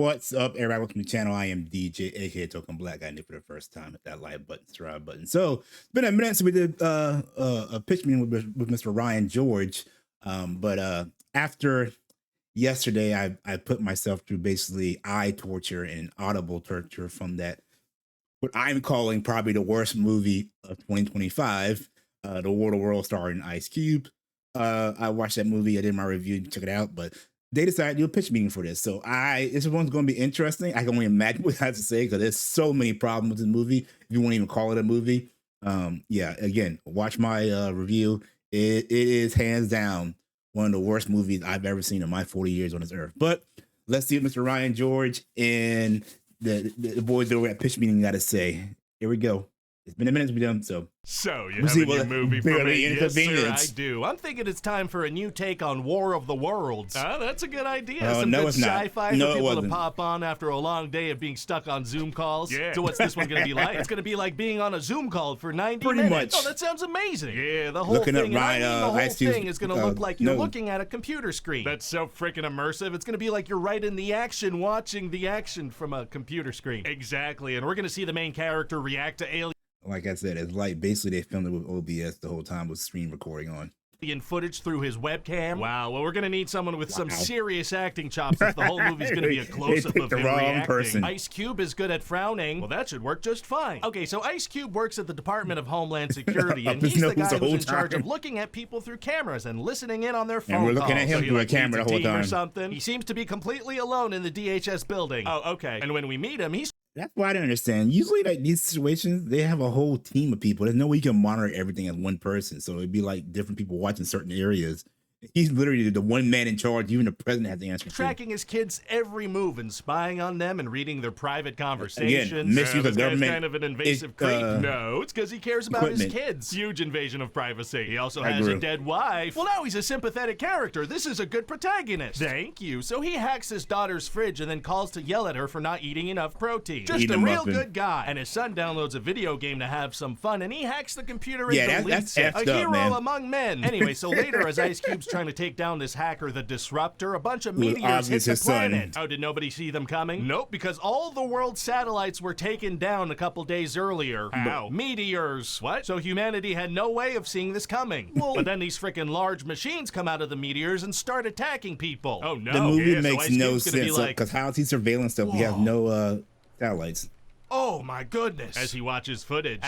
What's up, everybody? Welcome to the channel. I am DJ, aka Token Black Guy, new for the first time. Hit that like button, subscribe button. So it's been a minute since we did a pitch meeting with Mr. Ryan George. But after yesterday, I put myself through basically eye torture and audible torture from that, what I'm calling probably the worst movie of 2025, The War of the World starring Ice Cube. I watched that movie. I did my review. Check it out. But they decided to do a pitch meeting for this. So this one's going to be interesting. I can only imagine what I have to say because there's so many problems with the movie. If you won't even call it a movie. Yeah, again, watch my review. It is hands down one of the worst movies I've ever seen in my 40 years on this earth. But let's see what Mr. Ryan George and the boys over at pitch meeting got to say. Here we go. It's been a minute since we've done so. So, you have a new movie for me? Yes, sir, I do. I'm thinking it's time for a new take on War of the Worlds. That's a good idea. Some good sci-fi for people to pop on after a long day of being stuck on Zoom calls. Yeah. So what's this one going to be like? It's going to be like being on a Zoom call for 90 minutes. Much. Oh, that sounds amazing. Yeah, the whole thing, the whole thing is going to look like you're looking at a computer screen. That's so freaking immersive. It's going to be like you're right in the action, watching the action from a computer screen. Exactly, and we're going to see the main character react to aliens. Like I said, it's like basically they filmed it with OBS the whole time with screen recording on. Footage through his webcam. Wow, well, we're going to need someone with some serious acting chops if the whole movie's going to be a close-up of him reacting. Ice Cube is good at frowning. Well, that should work just fine. Okay, so Ice Cube works at the Department of Homeland Security, and he's the guy who's in charge of looking at people through cameras and listening in on their phone calls. And we're looking at him through a camera the whole time. Or something. He seems to be completely alone in the DHS building. Oh, okay. And when we meet him, he's... That's why I don't understand. Usually, like these situations, they have a whole team of people. There's no way you can monitor everything as one person. So it'd be like different people watching certain areas. He's literally the one man in charge. Even the president has to answer. Tracking his kids' every move and spying on them and reading their private conversations. Again, misuse of government. Kind of an invasive creep. No, it's because he cares about his kids. Huge invasion of privacy. He also has a dead wife. Well, now he's a sympathetic character. This is a good protagonist. Thank you. So he hacks his daughter's fridge and then calls to yell at her for not eating enough protein. Just a real good guy. And his son downloads a video game to have some fun, and he hacks the computer and deletes it. A hero among men. Anyway, so later, as Ice Cube's trying to take down this hacker, the Disruptor, a bunch of meteors hit the planet. Oh, did nobody see them coming? Nope, because all the world's satellites were taken down a couple days earlier. How? Meteors. What? So humanity had no way of seeing this coming. Well, but then these freaking large machines come out of the meteors and start attacking people. Oh, no. The movie makes no sense, because how is he surveilling stuff? We have no satellites. Oh my goodness. As he watches footage.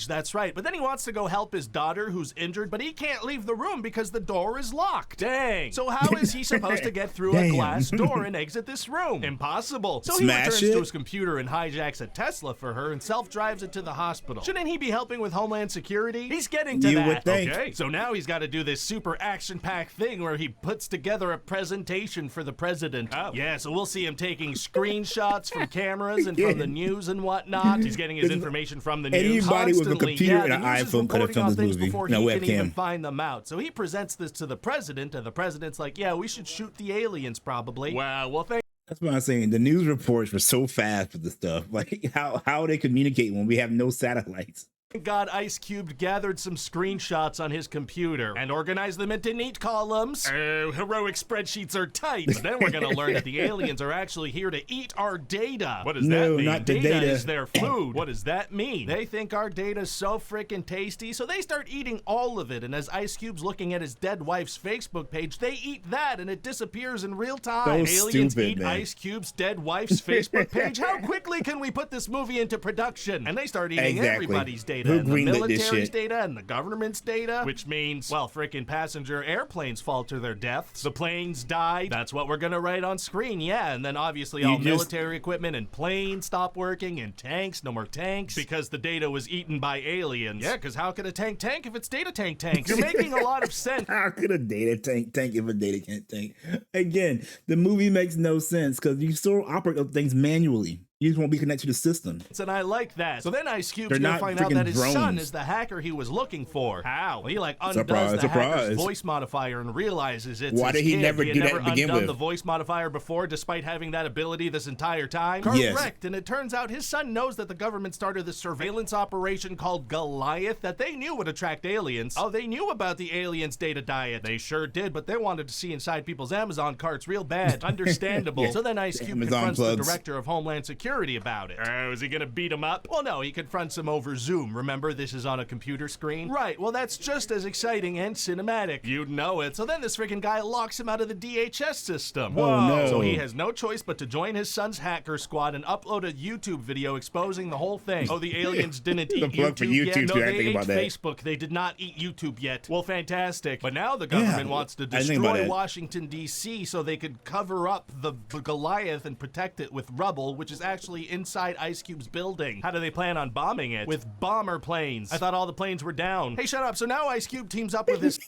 That's right. But then he wants to go help his daughter who's injured, but he can't leave the room because the door is locked. Dang. So how is he supposed to get through a glass door and exit this room? Impossible. So he returns to his computer and hijacks a Tesla for her and self-drives it to the hospital. Shouldn't he be helping with Homeland Security? He's getting to that. You would think. Okay. So now he's got to do this super action-packed thing where he puts together a presentation for the president. Oh. Yeah, so we'll see him taking screenshots from cameras and from the news and whatnot. He's getting his information from the news. Anybody with a computer and an iPhone could have filmed this movie. Before he can even find them out. So he presents this to the president, and the president's like, yeah, we should shoot the aliens probably. Wow, well, that's what I'm saying. The news reports were so fast with the stuff. Like how they communicate when we have no satellites. Thank God Ice Cube gathered some screenshots on his computer and organized them into neat columns. Oh, heroic spreadsheets are tight. But then we're going to learn that the aliens are actually here to eat our data. What does that mean? Not the data is their food. What does that mean? They think our data's so freaking tasty, so they start eating all of it. And as Ice Cube's looking at his dead wife's Facebook page, they eat that and it disappears in real time. So Aliens stupid, eat Ice Cube's dead wife's Facebook page. How quickly can we put this movie into production? And they start eating everybody's data. And the military's data and the government's data, which means, well, frickin' passenger airplanes fall to their deaths. The planes die. That's what we're gonna write on screen, yeah. And then obviously all military equipment and planes stop working and tanks, no more tanks, because the data was eaten by aliens. Yeah, because how could a tank tank if it's data tanks? You're making a lot of sense. How could a data tank if a data can't tank? Again, the movie makes no sense because you still operate things manually. You just won't be connected to the system. And I like that. So then Ice Cube's gonna find out that his son is the hacker he was looking for. How? Well, he like undoes the hacker's voice modifier and realizes it's Why his did he kid. never do that to begin with? The voice modifier before, despite having that ability this entire time? Correct. Yes. And it turns out his son knows that the government started this surveillance operation called Goliath that they knew would attract aliens. Oh, they knew about the aliens' data diet. They sure did, but they wanted to see inside people's Amazon carts real bad. Understandable. So then Ice Cube confronts the director of Homeland Security about it. Is he gonna beat him up? Well, no, he confronts him over Zoom. Remember, this is on a computer screen? Right, well, that's just as exciting and cinematic. You'd know it. So then this freaking guy locks him out of the DHS system. Whoa. Oh, no. So he has no choice but to join his son's hacker squad and upload a YouTube video exposing the whole thing. Oh, the aliens didn't eat YouTube yet? No, they ate Facebook. They did not eat YouTube yet. Well, fantastic. But now the government wants to destroy Washington, D.C. so they could cover up the Goliath and protect it with rubble, which is actually inside Ice Cube's building. How do they plan on bombing it? With bomber planes. I thought all the planes were down. Hey, shut up. So now Ice Cube teams up with his...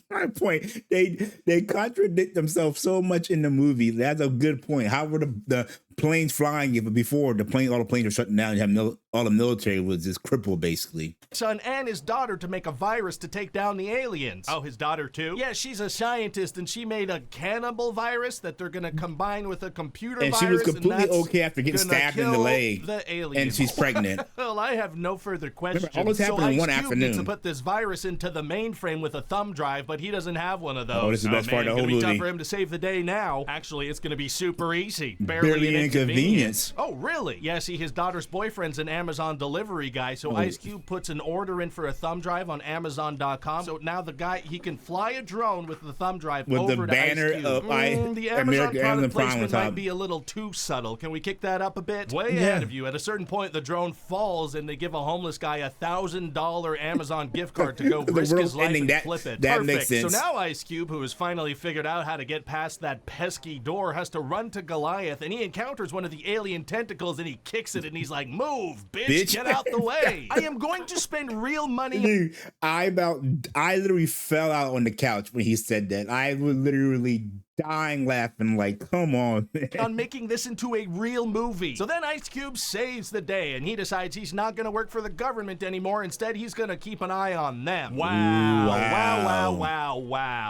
My point. They contradict themselves so much in the movie. That's a good point. How were the planes flying if before all the planes were shutting down? You have all the military was just crippled, basically. Son and his daughter to make a virus to take down the aliens. Oh, his daughter too? Yeah, she's a scientist and she made a cannibal virus that they're gonna combine with a computer virus. And she was completely okay after getting stabbed in the leg. The aliens. And she's pregnant. Well, I have no further questions. Remember, all this happened in one afternoon. Needs to put this virus into the mainframe with a thumb drive, but he doesn't have one of those. Oh, this is the best part of the whole movie. It's gonna be tough for him to save the day now. Actually, it's gonna be super easy. Barely an inconvenience. Oh, really? Yeah, see, his daughter's boyfriend's an Amazon delivery guy, so Ice Cube puts an order in for a thumb drive on Amazon.com. So now the guy, he can fly a drone with the thumb drive with over the banner to Ice Cube. of the Amazon product placement might be a little too subtle. Can we kick that up a bit? Way ahead of you. At a certain point, the drone falls and they give a homeless guy $1,000 Amazon gift card to go risk his life and flip it. That makes sense. So now Ice Cube, who has finally figured out how to get past that pesky door, has to run to Goliath, and he encounters one of the alien tentacles and he kicks it and he's like, "Move, bitch. Get out the way. I am going to spend real money." Dude, I literally fell out on the couch when he said that. I was literally dying laughing, like, come on, man. On making this into a real movie. So then Ice Cube saves the day and he decides he's not going to work for the government anymore. Instead, he's going to keep an eye on them. Wow.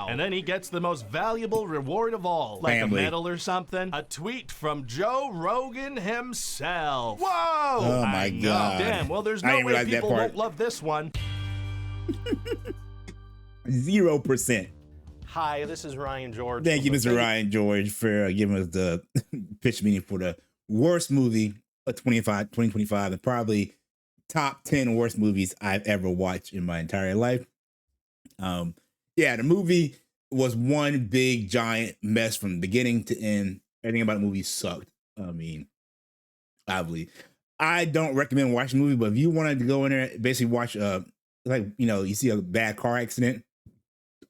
And then he gets the most valuable reward of all. Like a medal or something. A tweet from Joe Rogan himself. Whoa! Oh my God. Damn, well, there's no way people won't love this one. 0%. Hi, this is Ryan George. Thank you, Mr. Ryan George, for giving us the pitch meeting for the worst movie of 2025 and probably top 10 worst movies I've ever watched in my entire life. The movie was one big giant mess from beginning to end. Everything about the movie sucked. I mean, obviously, I don't recommend watching the movie, but if you wanted to go in there, basically watch, you see a bad car accident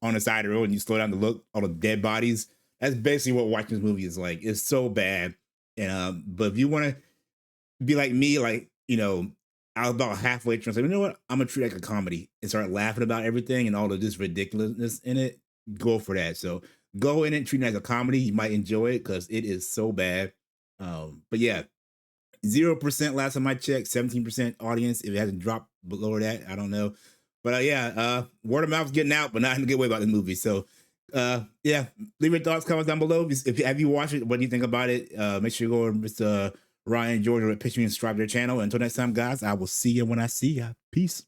on the side of the road and you slow down to look, all the dead bodies. That's basically what watching this movie is like. It's so bad. And but if you want to be like me, like, I was about halfway through and say, you know what? I'm gonna treat it like a comedy and start laughing about everything and all of this ridiculousness in it. Go for that. So go in and treat it as a comedy. You might enjoy it because it is so bad. But yeah, 0% last time I checked, 17% audience. If it hasn't dropped below that, I don't know. But word of mouth is getting out, but not in a good way about the movie. So leave your thoughts, comments down below. Have you watched it? What do you think about it? Make sure you go over to Mr. Ryan George or Pitch Me and subscribe to their channel. Until next time, guys, I will see you when I see you. Peace.